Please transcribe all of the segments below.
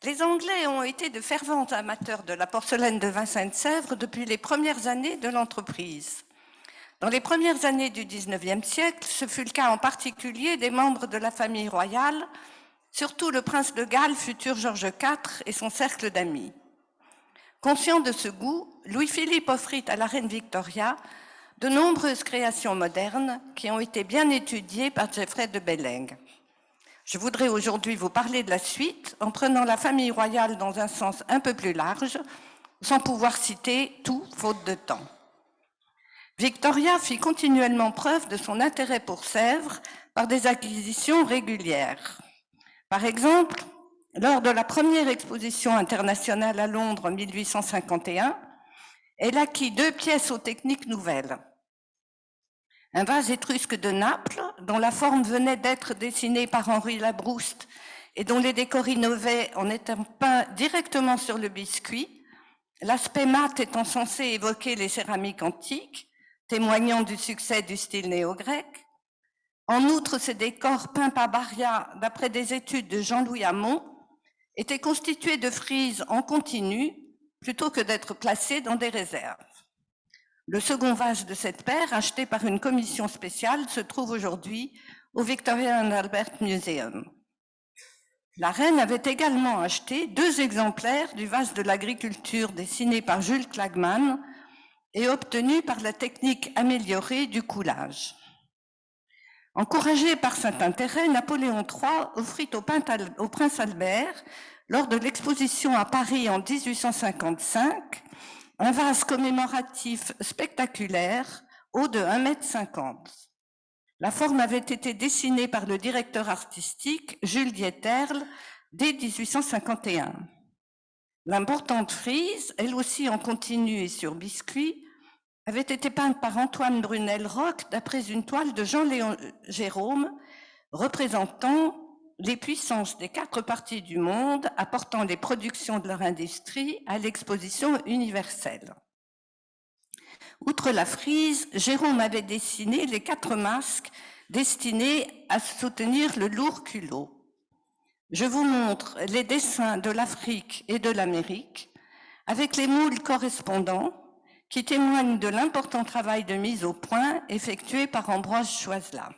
Les Anglais ont été de fervents amateurs de la porcelaine de Vincennes-Sèvres depuis les premières années de l'entreprise. Dans les premières années du XIXe siècle, ce fut le cas en particulier des membres de la famille royale, surtout le prince de Galles, futur George IV, et son cercle d'amis. Conscient de ce goût, Louis-Philippe offrit à la reine Victoria de nombreuses créations modernes qui ont été bien étudiées par Geoffrey de Bellaigue. Je voudrais aujourd'hui vous parler de la suite en prenant la famille royale dans un sens un peu plus large, sans pouvoir citer tout, faute de temps. Victoria fit continuellement preuve de son intérêt pour Sèvres par des acquisitions régulières. Par exemple, lors de la première exposition internationale à Londres en 1851, elle acquit 2 pièces aux techniques nouvelles. Un vase étrusque de Naples, dont la forme venait d'être dessinée par Henri Labrouste et dont les décors innovaient en étant peints directement sur le biscuit, l'aspect mat étant censé évoquer les céramiques antiques, témoignant du succès du style néo-grec. En outre, ces décors peints par Barria, d'après des études de Jean-Louis Hamon, étaient constitués de frises en continu plutôt que d'être placés dans des réserves. Le second vase de cette paire, acheté par une commission spéciale, se trouve aujourd'hui au Victoria and Albert Museum. La reine avait également acheté 2 exemplaires du vase de l'agriculture dessiné par Jules Klagmann et obtenu par la technique améliorée du coulage. Encouragé par cet intérêt, Napoléon III offrit au prince Albert, lors de l'exposition à Paris en 1855, un vase commémoratif spectaculaire, haut de 1,50 m. La forme avait été dessinée par le directeur artistique Jules Dieterle dès 1851. L'importante frise, elle aussi en continu et sur biscuit, avait été peinte par Antoine Brunel-Roch d'après une toile de Jean-Léon Gérôme représentant les puissances des 4 parties du monde apportant les productions de leur industrie à l'exposition universelle. Outre la frise, Jérôme avait dessiné les 4 masques destinés à soutenir le lourd culot. Je vous montre les dessins de l'Afrique et de l'Amérique avec les moules correspondants qui témoignent de l'important travail de mise au point effectué par Ambroise Choiselat.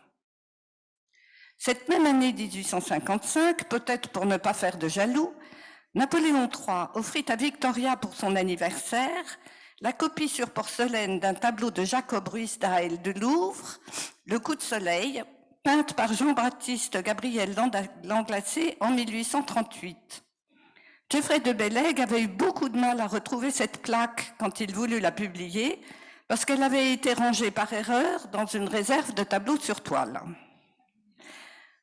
Cette même année 1855, peut-être pour ne pas faire de jaloux, Napoléon III offrit à Victoria pour son anniversaire la copie sur porcelaine d'un tableau de Jacob Ruysdael du Louvre, Le coup de soleil, peinte par Jean-Baptiste Gabriel Langlacé en 1838. Geoffrey de Bellaigue avait eu beaucoup de mal à retrouver cette plaque quand il voulut la publier, parce qu'elle avait été rangée par erreur dans une réserve de tableaux sur toile.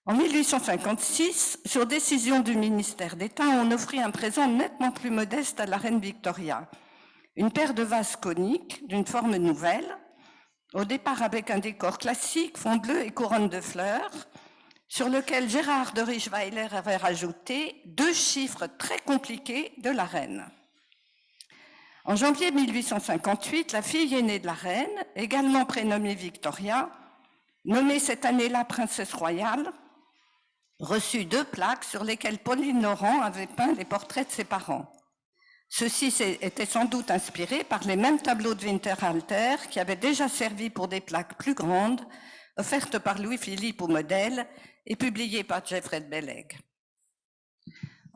En 1856, sur décision du ministère d'État, on offrit un présent nettement plus modeste à la reine Victoria. Une paire de vases coniques d'une forme nouvelle, au départ avec un décor classique, fond bleu et couronne de fleurs, sur lequel Gérard de Richweiler avait rajouté 2 chiffres très compliqués de la reine. En janvier 1858, la fille aînée de la reine, également prénommée Victoria, nommée cette année-là princesse royale, reçut 2 plaques sur lesquelles Pauline Laurent avait peint les portraits de ses parents. Ceux-ci étaient sans doute inspirés par les mêmes tableaux de Winterhalter qui avaient déjà servi pour des plaques plus grandes, offertes par Louis-Philippe au modèle et publiées par Geoffrey de Bellaigue.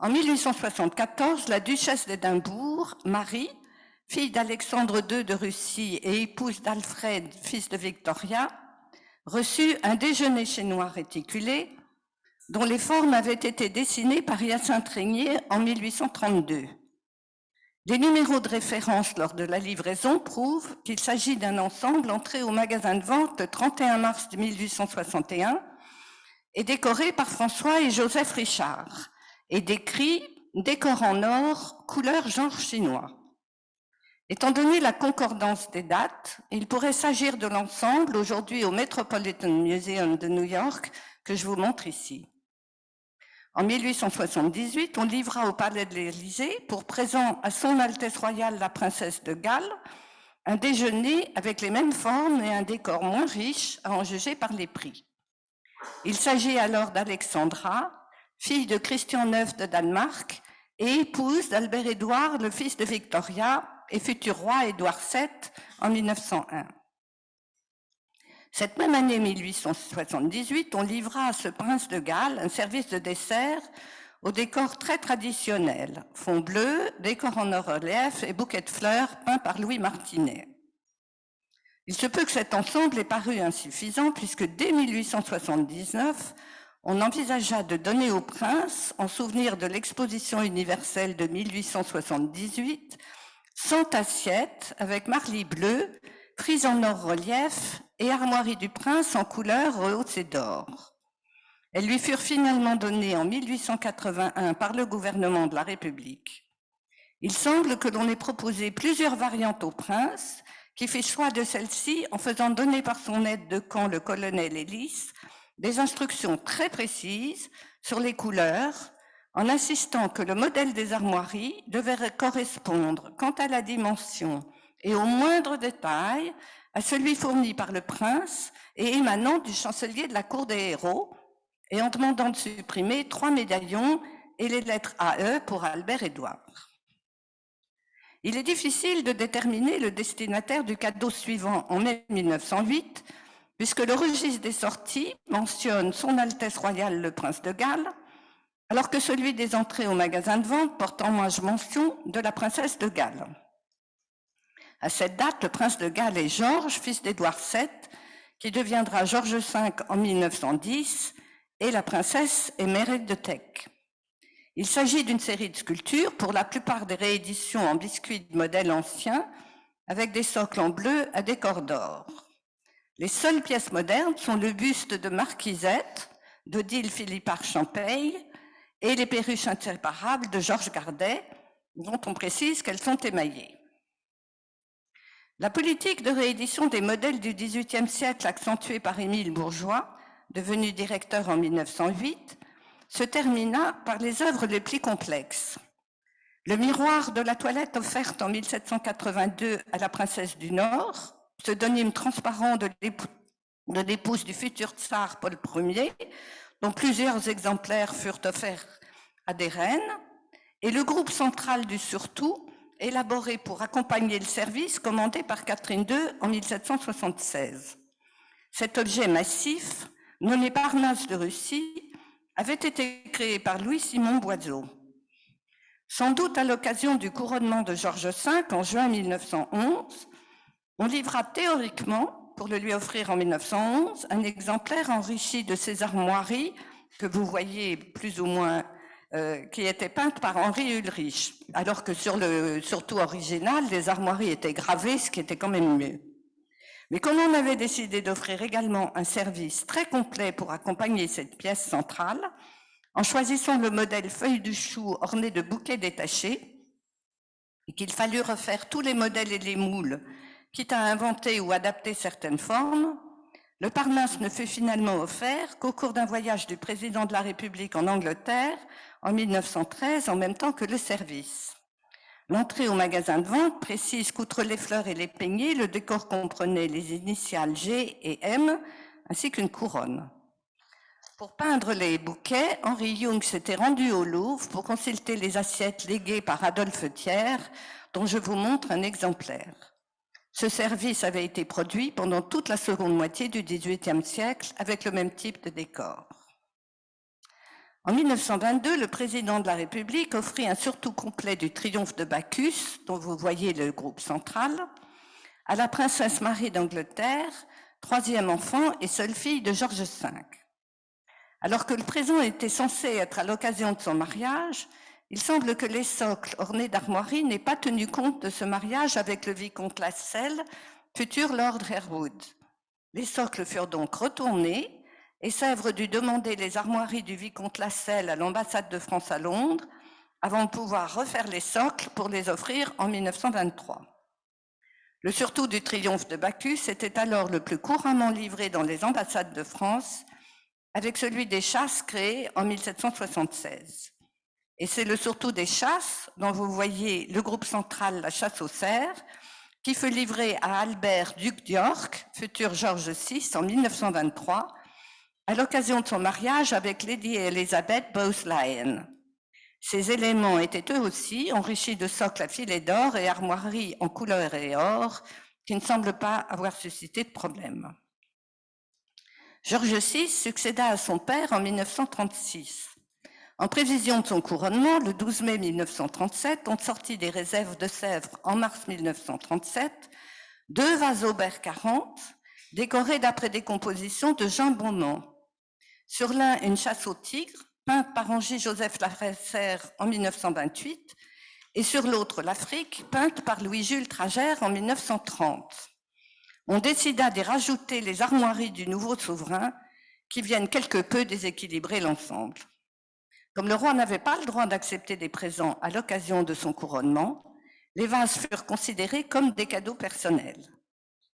En 1874, la duchesse d'Édimbourg, Marie, fille d'Alexandre II de Russie et épouse d'Alfred, fils de Victoria, reçut un déjeuner chinois réticulé dont les formes avaient été dessinées par Hyacinthe Régnier en 1832. Les numéros de référence lors de la livraison prouvent qu'il s'agit d'un ensemble entré au magasin de vente le 31 mars 1861 et décoré par François et Joseph Richard et décrit « décor en or, couleur genre chinois ». Étant donné la concordance des dates, il pourrait s'agir de l'ensemble aujourd'hui au Metropolitan Museum de New York que je vous montre ici. En 1878, on livra au Palais de l'Élysée, pour présent à Son Altesse Royale la Princesse de Galles, un déjeuner avec les mêmes formes et un décor moins riche, à en juger par les prix. Il s'agit alors d'Alexandra, fille de Christian IX de Danemark et épouse d'Albert-Édouard, le fils de Victoria, et futur roi Édouard VII en 1901. Cette même année 1878, on livra à ce prince de Galles un service de dessert au décor très traditionnel, fond bleu, décor en relief et bouquet de fleurs peint par Louis Martinet. Il se peut que cet ensemble ait paru insuffisant puisque dès 1879, on envisagea de donner au prince, en souvenir de l'exposition universelle de 1878, 100 assiettes avec marlis bleu, frises en or relief et armoiries du prince en couleur rose et d'or. Elles lui furent finalement données en 1881 par le gouvernement de la République. Il semble que l'on ait proposé plusieurs variantes au prince, qui fit choix de celle-ci en faisant donner par son aide de camp, le colonel Ellis, des instructions très précises sur les couleurs, en insistant que le modèle des armoiries devait correspondre, quant à la dimension et au moindre détail, à celui fourni par le prince et émanant du chancelier de la cour des héros, et en demandant de supprimer 3 médaillons et les lettres AE pour Albert-Édouard. Il est difficile de déterminer le destinataire du cadeau suivant en mai 1908, puisque le registre des sorties mentionne Son Altesse Royale le Prince de Galles, alors que celui des entrées au magasin de vente porte en moins mention de la princesse de Galles. À cette date, le prince de Galles est Georges, fils d'Édouard VII, qui deviendra Georges V en 1910, et la princesse est Mérède de Teck. Il s'agit d'une série de sculptures, pour la plupart des rééditions en biscuits de modèles anciens, avec des socles en bleu à décor d'or. Les seules pièces modernes sont le buste de Marquisette, d'Odile Philippard Champagne, et les perruches inséparables de Georges Gardet, dont on précise qu'elles sont émaillées. La politique de réédition des modèles du XVIIIe siècle, accentuée par Émile Bourgeois, devenu directeur en 1908, se termina par les œuvres les plus complexes. Le miroir de la toilette offerte en 1782 à la princesse du Nord, pseudonyme transparent de l'épouse du futur tsar Paul Ier, dont plusieurs exemplaires furent offerts à des reines, et le groupe central du surtout, élaboré pour accompagner le service commandé par Catherine II en 1776. Cet objet massif, nommé Parnasse de Russie, avait été créé par Louis-Simon Boiseau. Sans doute à l'occasion du couronnement de Georges V en juin 1911, on livra théoriquement, pour le lui offrir en 1911, un exemplaire enrichi de ces armoiries que vous voyez plus ou moins, qui étaient peintes par Henri Ulrich, alors que sur le surtout original, les armoiries étaient gravées, ce qui était quand même mieux. Mais comme on avait décidé d'offrir également un service très complet pour accompagner cette pièce centrale, en choisissant le modèle feuille de chou orné de bouquets détachés, et qu'il fallut refaire tous les modèles et les moules, quitte à inventer ou adapter certaines formes, le Parnasse ne fut finalement offert qu'au cours d'un voyage du président de la République en Angleterre en 1913, en même temps que le service. L'entrée au magasin de vente précise qu'outre les fleurs et les peignets, le décor comprenait les initiales G et M, ainsi qu'une couronne. Pour peindre les bouquets, Henri Young s'était rendu au Louvre pour consulter les assiettes léguées par Adolphe Thiers, dont je vous montre un exemplaire. Ce service avait été produit pendant toute la seconde moitié du XVIIIe siècle avec le même type de décor. En 1922, le président de la République offrit un surtout complet du Triomphe de Bacchus, dont vous voyez le groupe central, à la princesse Marie d'Angleterre, 3e enfant et seule fille de Georges V. Alors que le présent était censé être à l'occasion de son mariage, il semble que les socles ornés d'armoiries n'aient pas tenu compte de ce mariage avec le vicomte Lascelles, futur Lord Harewood. Les socles furent donc retournés et Sèvres dut demander les armoiries du vicomte Lascelles à l'ambassade de France à Londres avant de pouvoir refaire les socles pour les offrir en 1923. Le surtout du Triomphe de Bacchus était alors le plus couramment livré dans les ambassades de France, avec celui des chasses créé en 1776. Et c'est le surtout des chasses, dont vous voyez le groupe central, la chasse aux cerfs, qui fut livré à Albert, duc d'York, futur George VI, en 1923, à l'occasion de son mariage avec Lady Elizabeth Bowes-Lyon. Ces éléments étaient eux aussi enrichis de socles à filets d'or et armoiries en couleur et or, qui ne semblent pas avoir suscité de problème. Georges VI succéda à son père en 1936. En prévision de son couronnement, le 12 mai 1937, ont sorti des réserves de Sèvres en mars 1937 2 vases Aubert 40, décorés d'après des compositions de Jean Beaumont. Sur l'un, une chasse au tigre, peinte par Henri-Joseph Lafayette en 1928, et sur l'autre, l'Afrique, peinte par Louis-Jules Tragère en 1930. On décida d'y rajouter les armoiries du nouveau souverain, qui viennent quelque peu déséquilibrer l'ensemble. Comme le roi n'avait pas le droit d'accepter des présents à l'occasion de son couronnement, les vases furent considérés comme des cadeaux personnels.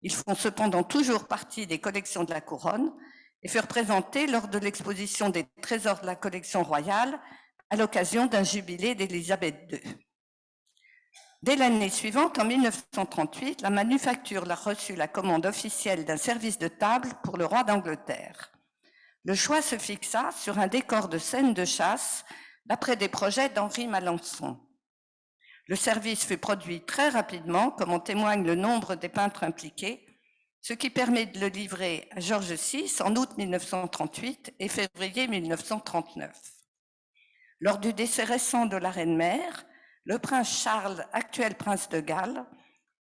Ils font cependant toujours partie des collections de la couronne et furent présentés lors de l'exposition des trésors de la collection royale à l'occasion d'un jubilé d'Élisabeth II. Dès l'année suivante, en 1938, la manufacture a reçu la commande officielle d'un service de table pour le roi d'Angleterre. Le choix se fixa sur un décor de scène de chasse d'après des projets d'Henri Malençon. Le service fut produit très rapidement, comme en témoigne le nombre des peintres impliqués, ce qui permet de le livrer à Georges VI en août 1938 et février 1939. Lors du décès récent de la reine-mère, le prince Charles, actuel prince de Galles,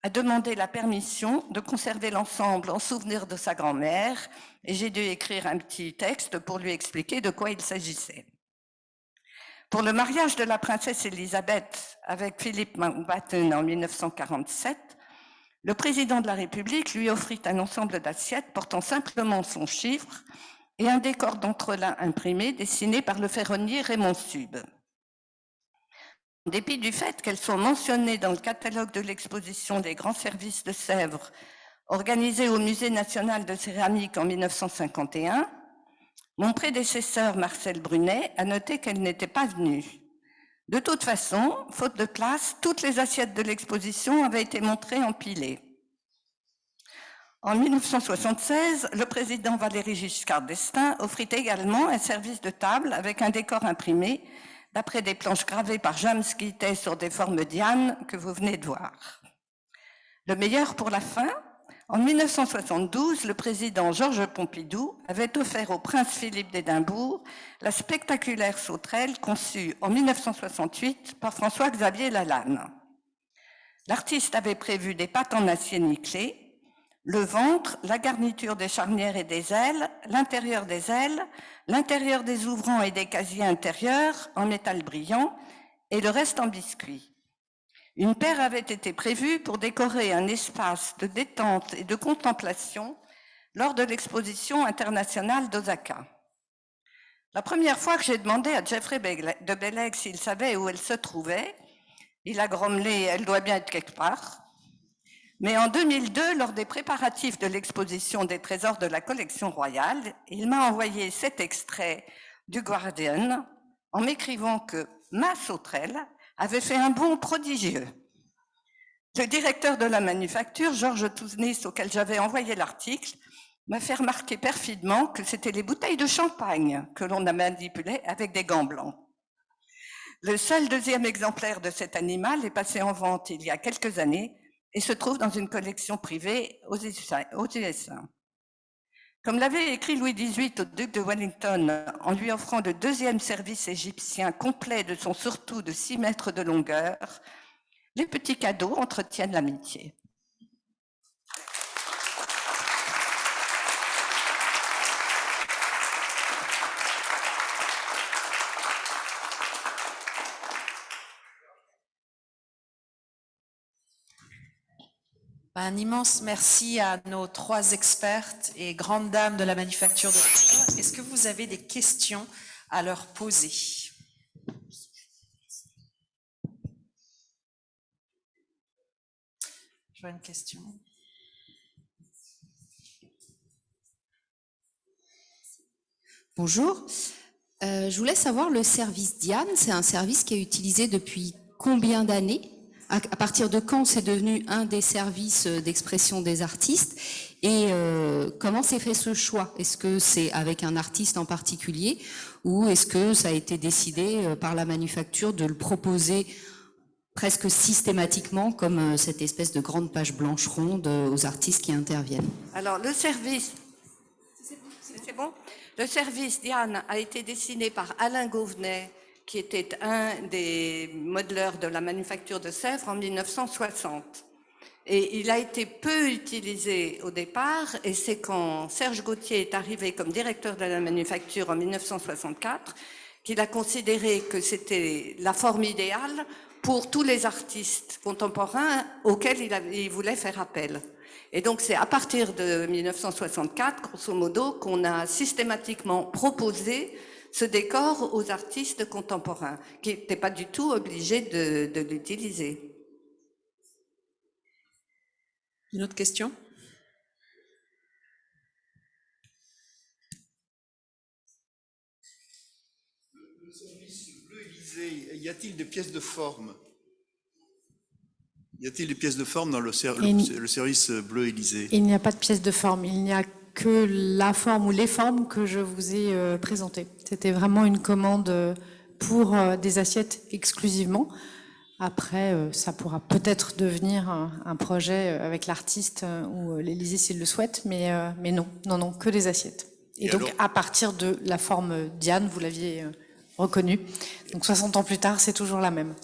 a demandé la permission de conserver l'ensemble en souvenir de sa grand-mère et j'ai dû écrire un petit texte pour lui expliquer de quoi il s'agissait. Pour le mariage de la princesse Élisabeth avec Philippe Mountbatten en 1947, le président de la République lui offrit un ensemble d'assiettes portant simplement son chiffre et un décor d'entrelacs imprimé dessiné par le ferronnier Raymond Sub. En dépit du fait qu'elles sont mentionnées dans le catalogue de l'exposition des grands services de Sèvres, organisée au Musée national de céramique en 1951, mon prédécesseur Marcel Brunet a noté qu'elle n'était pas venue. De toute façon, faute de place, toutes les assiettes de l'exposition avaient été montrées empilées. En 1976, le président Valéry Giscard d'Estaing offrit également un service de table avec un décor imprimé d'après des planches gravées par James Guittet sur des formes Diane que vous venez de voir. Le meilleur pour la fin, en 1972, le président Georges Pompidou avait offert au prince Philippe d'Édimbourg la spectaculaire sauterelle conçue en 1968 par François-Xavier Lalanne. L'artiste avait prévu des pattes en acier nickelé, le ventre, la garniture des charnières et des ailes, l'intérieur des ouvrants et des casiers intérieurs en métal brillant et le reste en biscuit. Une paire avait été prévue pour décorer un espace de détente et de contemplation lors de l'exposition internationale d'Osaka. La première fois que j'ai demandé à Geoffrey de Bellaigue s'il savait où elle se trouvait, il a grommelé « elle doit bien être quelque part ». Mais en 2002, lors des préparatifs de l'exposition des trésors de la collection royale, il m'a envoyé cet extrait du Guardian en m'écrivant que ma sauterelle avait fait un bond prodigieux. Le directeur de la manufacture, Georges Touznis, auquel j'avais envoyé l'article, m'a fait remarquer perfidement que c'était les bouteilles de champagne que l'on a manipulées avec des gants blancs. Le seul deuxième exemplaire de cet animal est passé en vente il y a quelques années et se trouve dans une collection privée aux USA. Comme l'avait écrit Louis XVIII au duc de Wellington en lui offrant le deuxième service égyptien complet de son surtout de 6 mètres de longueur, les petits cadeaux entretiennent l'amitié. Un immense merci à nos 3 expertes et grandes dames de la manufacture de Sèvres. Est-ce que vous avez des questions à leur poser? Je vois une question. Bonjour. Je voulais savoir, le service Diane, c'est un service qui est utilisé depuis combien d'années? À partir de quand c'est devenu un des services d'expression des artistes et comment s'est fait ce choix? Est-ce que c'est avec un artiste en particulier ou est-ce que ça a été décidé par la manufacture de le proposer presque systématiquement comme cette espèce de grande page blanche ronde aux artistes qui interviennent? Alors, le service, c'est bon? Le service Diane a été dessiné par Alain Gauvenet, qui était un des modeleurs de la manufacture de Sèvres en 1960. Et il a été peu utilisé au départ, et c'est quand Serge Gauthier est arrivé comme directeur de la manufacture en 1964 qu'il a considéré que c'était la forme idéale pour tous les artistes contemporains auxquels il voulait faire appel. Et donc c'est à partir de 1964, grosso modo, qu'on a systématiquement proposé ce décor aux artistes contemporains, qui n'étaient pas du tout obligés de l'utiliser. Une autre question? Le service bleu Élysée, y a-t-il des pièces de forme? Y a-t-il des pièces de forme dans le service bleu Élysée? Il n'y a pas de pièce de forme, il n'y a que la forme ou les formes que je vous ai présentées. C'était vraiment une commande pour des assiettes exclusivement. Après, ça pourra peut-être devenir un projet avec l'artiste ou l'Élysée s'il le souhaite, mais non, que des assiettes. Et donc, alors, à partir de la forme Diane, vous l'aviez reconnue, donc 60 ans plus tard, c'est toujours la même.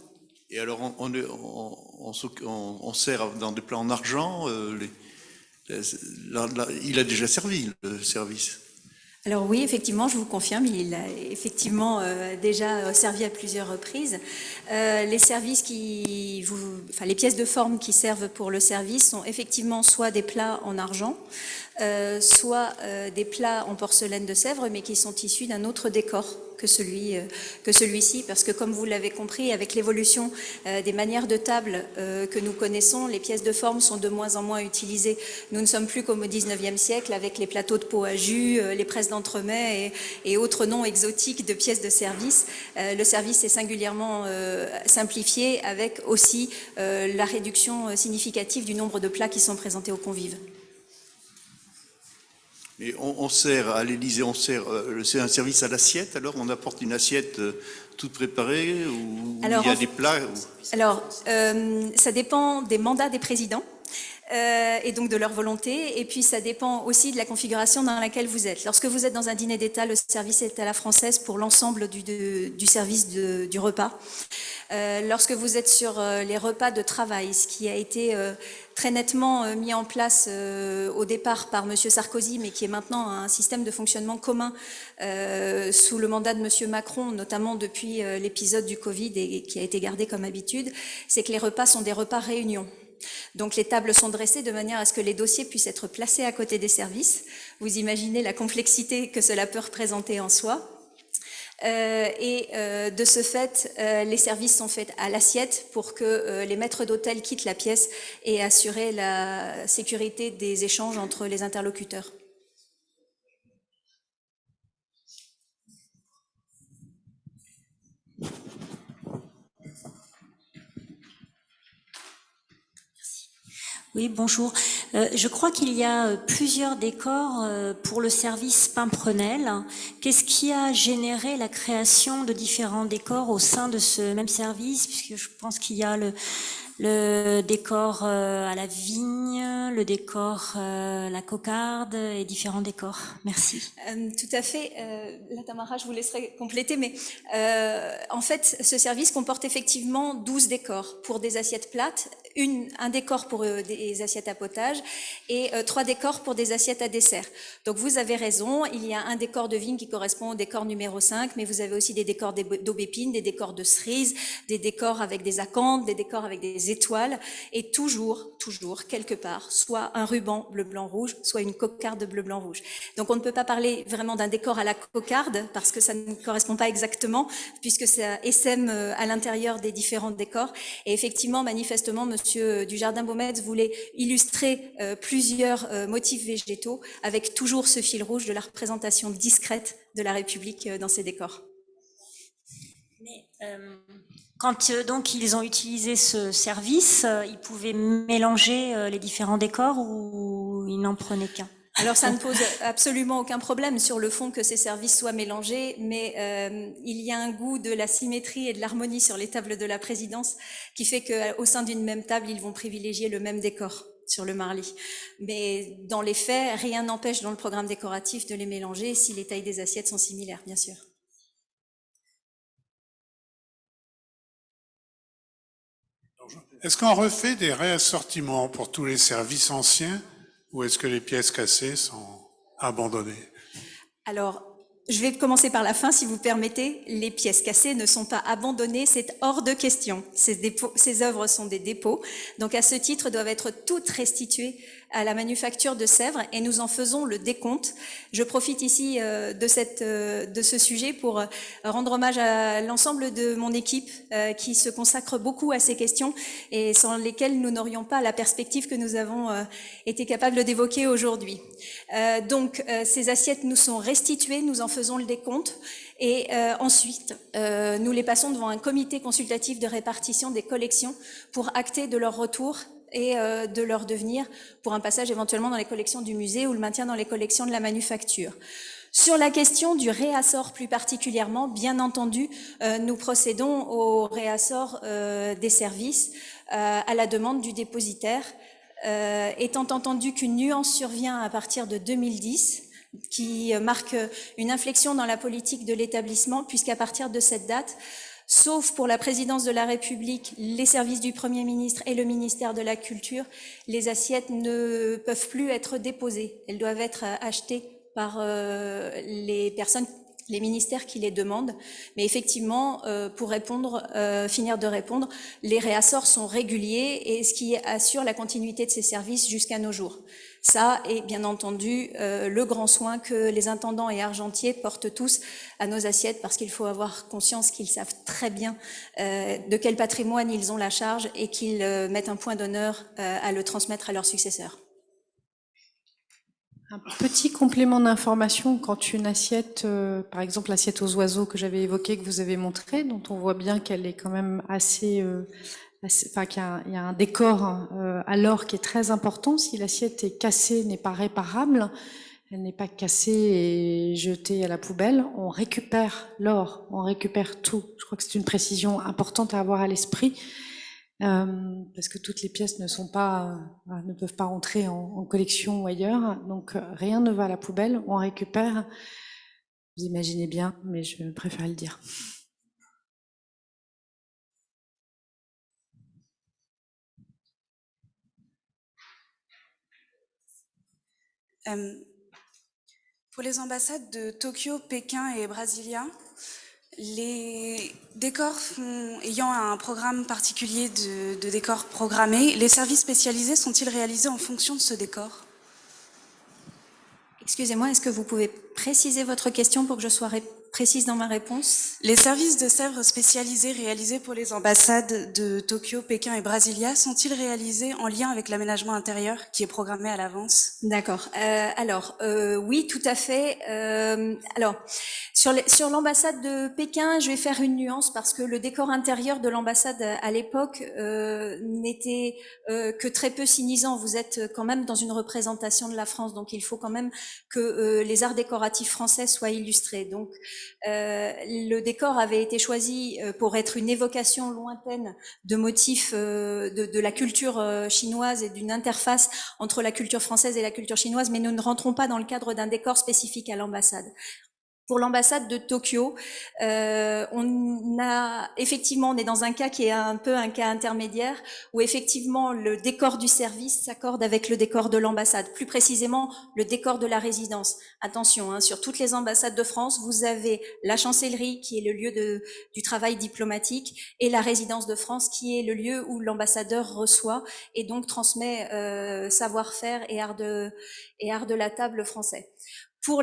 Et alors, on sert dans des plats en argent, il a déjà servi, le service. Alors oui, effectivement, je vous confirme, il a effectivement déjà servi à plusieurs reprises. Les pièces de forme qui servent pour le service sont effectivement soit des plats en argent, soit des plats en porcelaine de Sèvres, mais qui sont issus d'un autre décor que celui-ci, parce que comme vous l'avez compris, avec l'évolution des manières de table que nous connaissons, les pièces de forme sont de moins en moins utilisées. Nous ne sommes plus comme au 19e siècle avec les plateaux de pot à jus, les presses d'entremets et autres noms exotiques de pièces de service. Le service est singulièrement simplifié avec aussi la réduction significative du nombre de plats qui sont présentés aux convives. Mais on sert à l'Élysée, c'est un service à l'assiette, alors on apporte une assiette toute préparée ou alors, il y a des plats Alors, ça dépend des mandats des présidents. Et donc de leur volonté, et puis ça dépend aussi de la configuration dans laquelle vous êtes. Lorsque vous êtes dans un dîner d'État, le service est à la française pour l'ensemble du service du repas. Lorsque vous êtes sur les repas de travail, ce qui a été très nettement mis en place au départ par M. Sarkozy, mais qui est maintenant un système de fonctionnement commun sous le mandat de M. Macron, notamment depuis l'épisode du Covid et qui a été gardé comme habitude, c'est que les repas sont des repas réunions. Donc les tables sont dressées de manière à ce que les dossiers puissent être placés à côté des services. Vous imaginez la complexité que cela peut représenter en soi. De ce fait, les services sont faits à l'assiette pour que les maîtres d'hôtel quittent la pièce et assurer la sécurité des échanges entre les interlocuteurs. Oui, bonjour. Je crois qu'il y a plusieurs décors pour le service Pimprenel. Qu'est-ce qui a généré la création de différents décors au sein de ce même service? Puisque je pense qu'il y a le décor à la vigne, le décor la cocarde et différents décors. Merci. Tout à fait. Là, Tamara, je vous laisserai compléter, mais en fait, ce service comporte effectivement 12 décors pour des assiettes plates, un décor pour des assiettes à potage et 3 décors pour des assiettes à dessert. Donc vous avez raison, il y a un décor de vigne qui correspond au décor numéro 5, mais vous avez aussi des décors d'aubépine, des décors de cerises, des décors avec des acanthes, des décors avec des étoiles, et toujours, quelque part, soit un ruban bleu, blanc, rouge, soit une cocarde bleu, blanc, rouge. Donc on ne peut pas parler vraiment d'un décor à la cocarde, parce que ça ne correspond pas exactement, puisque ça essaime à l'intérieur des différents décors. Et effectivement, manifestement, Monsieur Dujardin-Baumez voulait illustrer plusieurs motifs végétaux, avec toujours ce fil rouge de la représentation discrète de la République dans ces décors. Mais, quand donc ils ont utilisé ce service, ils pouvaient mélanger les différents décors ou ils n'en prenaient qu'un? Alors ça ne pose absolument aucun problème sur le fond que ces services soient mélangés, mais il y a un goût de la symétrie et de l'harmonie sur les tables de la présidence qui fait qu'au sein d'une même table, ils vont privilégier le même décor sur le marly. Mais dans les faits, rien n'empêche dans le programme décoratif de les mélanger si les tailles des assiettes sont similaires, bien sûr. Est-ce qu'on refait des réassortiments pour tous les services anciens ou est-ce que les pièces cassées sont abandonnées? Alors, je vais commencer par la fin, si vous permettez. Les pièces cassées ne sont pas abandonnées, c'est hors de question. Ces œuvres sont des dépôts, donc à ce titre doivent être toutes restituées à la manufacture de Sèvres et nous en faisons le décompte. Je profite ici de ce sujet pour rendre hommage à l'ensemble de mon équipe qui se consacre beaucoup à ces questions et sans lesquelles nous n'aurions pas la perspective que nous avons été capables d'évoquer aujourd'hui. Donc ces assiettes nous sont restituées, nous en faisons le décompte et ensuite nous les passons devant un comité consultatif de répartition des collections pour acter de leur retour et de leur devenir pour un passage éventuellement dans les collections du musée ou le maintien dans les collections de la manufacture. Sur la question du réassort plus particulièrement, bien entendu, nous procédons au réassort des services à la demande du dépositaire, étant entendu qu'une nuance survient à partir de 2010, qui marque une inflexion dans la politique de l'établissement, puisqu'à partir de cette date, sauf pour la présidence de la République, les services du Premier ministre et le ministère de la Culture, les assiettes ne peuvent plus être déposées. Elles doivent être achetées par les personnes, les ministères qui les demandent. Mais effectivement, pour finir de répondre, les réassorts sont réguliers et ce qui assure la continuité de ces services jusqu'à nos jours. Ça est bien entendu le grand soin que les intendants et argentiers portent tous à nos assiettes parce qu'il faut avoir conscience qu'ils savent très bien de quel patrimoine ils ont la charge et qu'ils mettent un point d'honneur à le transmettre à leurs successeurs. Un petit complément d'information, quand une assiette, par exemple l'assiette aux oiseaux que j'avais évoquée, que vous avez montrée, dont on voit bien qu'elle est quand même qu'il y a un décor à l'or qui est très important. Si l'assiette est cassée, n'est pas réparable, elle n'est pas cassée et jetée à la poubelle, on récupère l'or, on récupère tout. Je crois que c'est une précision importante à avoir à l'esprit. Parce que toutes les pièces ne peuvent pas rentrer en collection ou ailleurs, donc rien ne va à la poubelle, on récupère. Vous imaginez bien, mais je préfère le dire. Pour les ambassades de Tokyo, Pékin et Brasilia, les décors ayant un programme particulier de décors programmés, les services spécialisés sont-ils réalisés en fonction de ce décor? Excusez-moi, est-ce que vous pouvez préciser votre question pour que je sois précise dans ma réponse? Les services de Sèvres spécialisés réalisés pour les ambassades de Tokyo, Pékin et Brasilia sont-ils réalisés en lien avec l'aménagement intérieur qui est programmé à l'avance? D'accord. Oui, tout à fait. Alors, sur l'ambassade de Pékin, je vais faire une nuance parce que le décor intérieur de l'ambassade à l'époque n'était que très peu sinisant. Vous êtes quand même dans une représentation de la France, donc il faut quand même que les arts décoratifs français soient illustrés. Donc, le décor avait été choisi pour être une évocation lointaine de motifs de la culture chinoise et d'une interface entre la culture française et la culture chinoise, mais nous ne rentrons pas dans le cadre d'un décor spécifique à l'ambassade. Pour l'ambassade de Tokyo, on est dans un cas qui est un peu un cas intermédiaire où effectivement le décor du service s'accorde avec le décor de l'ambassade, plus précisément le décor de la résidence. Attention, sur toutes les ambassades de France, vous avez la chancellerie qui est le lieu du travail diplomatique et la résidence de France qui est le lieu où l'ambassadeur reçoit et donc transmet savoir-faire et art de la table français. Pour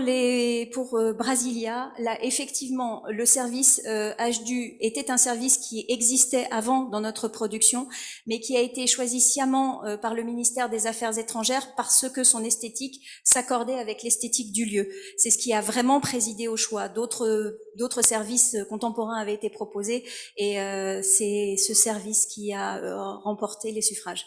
Brasilia, là, effectivement, le service HDU était un service qui existait avant dans notre production, mais qui a été choisi sciemment par le ministère des Affaires étrangères parce que son esthétique s'accordait avec l'esthétique du lieu. C'est ce qui a vraiment présidé au choix. D'autres services contemporains avaient été proposés et c'est ce service qui a remporté les suffrages.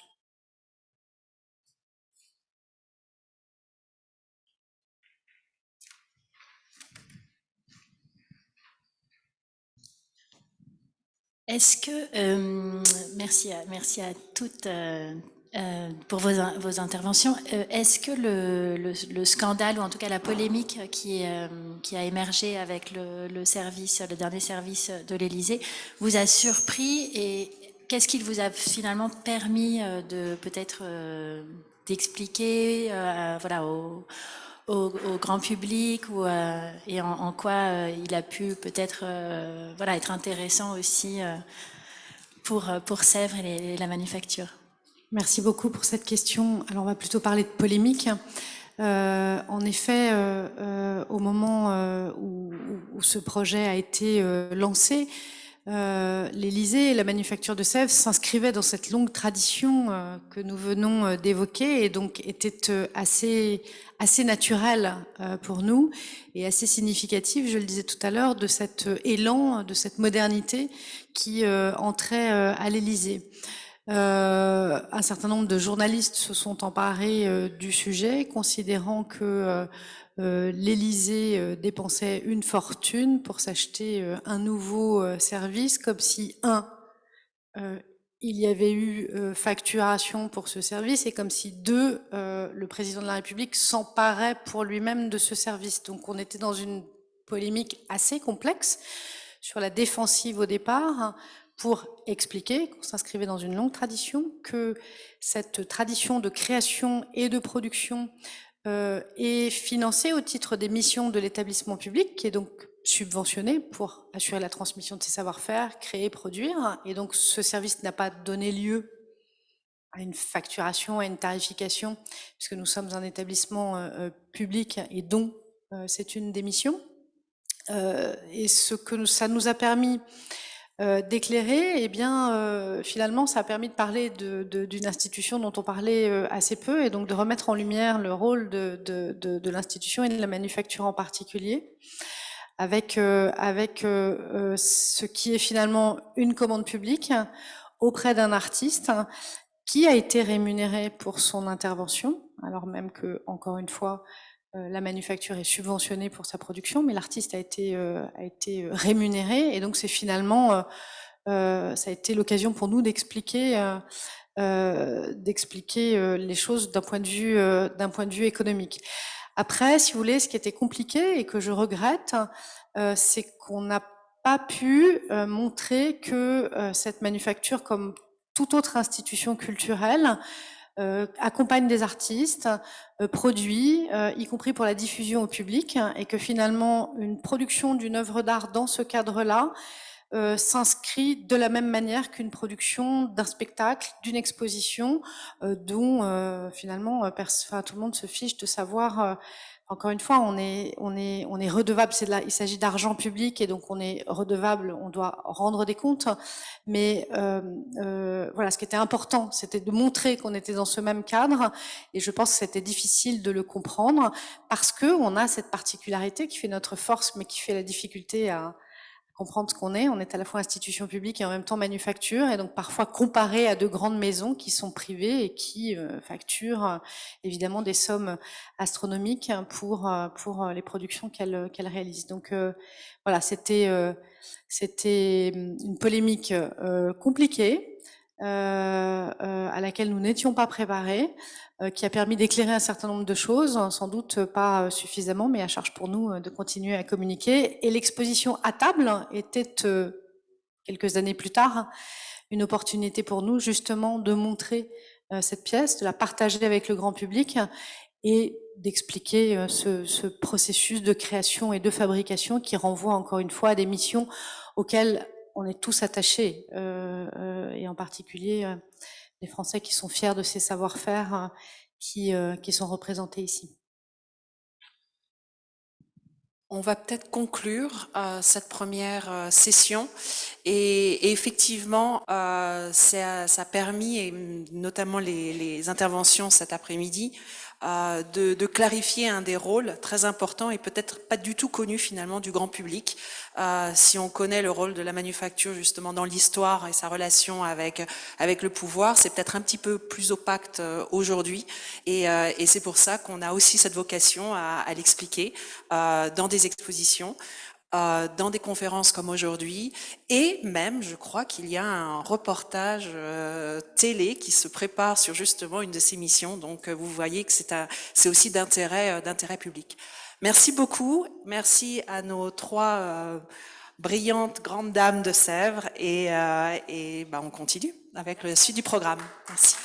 Est-ce que, merci à toutes pour vos interventions. Est-ce que le scandale, ou en tout cas la polémique qui a émergé avec le dernier service de l'Élysée, vous a surpris, et qu'est-ce qu'il vous a finalement permis de peut-être d'expliquer voilà, au grand public, et en quoi il a pu peut-être voilà, être intéressant aussi pour Sèvres et la manufacture? Merci beaucoup pour cette question. Alors, on va plutôt parler de polémique. En effet, au moment où ce projet a été lancé, l'Élysée et la manufacture de Sèvres s'inscrivaient dans cette longue tradition que nous venons d'évoquer, et donc était assez naturel pour nous et assez significatif, je le disais tout à l'heure, de cet élan, de cette modernité qui entrait à l'Élysée. Un certain nombre de journalistes se sont emparés du sujet, considérant que l'Élysée dépensait une fortune pour s'acheter un nouveau service, comme si, il y avait eu facturation pour ce service, et comme si, deux, le président de la République s'emparait pour lui-même de ce service. Donc on était dans une polémique assez complexe, sur la défensive au départ, pour expliquer qu'on s'inscrivait dans une longue tradition, que cette tradition de création et de production est financée au titre des missions de l'établissement public, qui est donc subventionné pour assurer la transmission de ses savoir-faire, créer, produire. Et donc ce service n'a pas donné lieu à une facturation, à une tarification, puisque nous sommes un établissement public et dont c'est une des missions. Et ce que ça nous a permis d'éclairer, eh bien, finalement, ça a permis de parler d'une institution dont on parlait assez peu, et donc de remettre en lumière le rôle de l'institution et de la manufacture en particulier, avec ce qui est finalement une commande publique auprès d'un artiste qui a été rémunéré pour son intervention, alors même que, encore une fois, la manufacture est subventionnée pour sa production, mais l'artiste a été rémunéré, et donc c'est finalement, ça a été l'occasion pour nous d'expliquer les choses d'un point de vue économique. Après, si vous voulez, ce qui était compliqué et que je regrette, c'est qu'on n'a pas pu montrer que cette manufacture, comme toute autre institution culturelle, accompagne des artistes, produit, y compris pour la diffusion au public, et que finalement une production d'une œuvre d'art dans ce cadre-là s'inscrit de la même manière qu'une production d'un spectacle, d'une exposition, dont finalement tout le monde se fiche de savoir. Encore une fois, on est redevable. Il s'agit d'argent public, et donc on est redevable. On doit rendre des comptes. Mais voilà, ce qui était important, c'était de montrer qu'on était dans ce même cadre. Et je pense que c'était difficile de le comprendre, parce que on a cette particularité qui fait notre force, mais qui fait la difficulté à comprendre ce qu'on est. On est à la fois institution publique et en même temps manufacture, et donc parfois comparé à de grandes maisons qui sont privées et qui facturent évidemment des sommes astronomiques pour les productions qu'elles réalisent. Donc voilà, c'était une polémique compliquée, à laquelle nous n'étions pas préparés, qui a permis d'éclairer un certain nombre de choses, sans doute pas suffisamment, mais à charge pour nous de continuer à communiquer. Et l'exposition à table était, quelques années plus tard, une opportunité pour nous justement de montrer cette pièce, de la partager avec le grand public, et d'expliquer ce processus de création et de fabrication qui renvoie encore une fois à des missions auxquelles on est tous attachés, et en particulier les Français qui sont fiers de ces savoir-faire qui sont représentés ici. On va peut-être conclure cette première session et effectivement ça a permis, et notamment les interventions cet après-midi, de clarifier un des rôles très importants et peut-être pas du tout connu finalement du grand public. Si on connaît le rôle de la manufacture justement dans l'histoire et sa relation avec le pouvoir, c'est peut-être un petit peu plus opaque aujourd'hui et c'est pour ça qu'on a aussi cette vocation à l'expliquer dans des expositions, dans des conférences comme aujourd'hui, et même, je crois qu'il y a un reportage télé qui se prépare sur justement une de ces missions. Donc, vous voyez que c'est aussi d'intérêt public. Merci beaucoup. Merci à nos 3 brillantes grandes dames de Sèvres et on continue avec le suite du programme. Merci.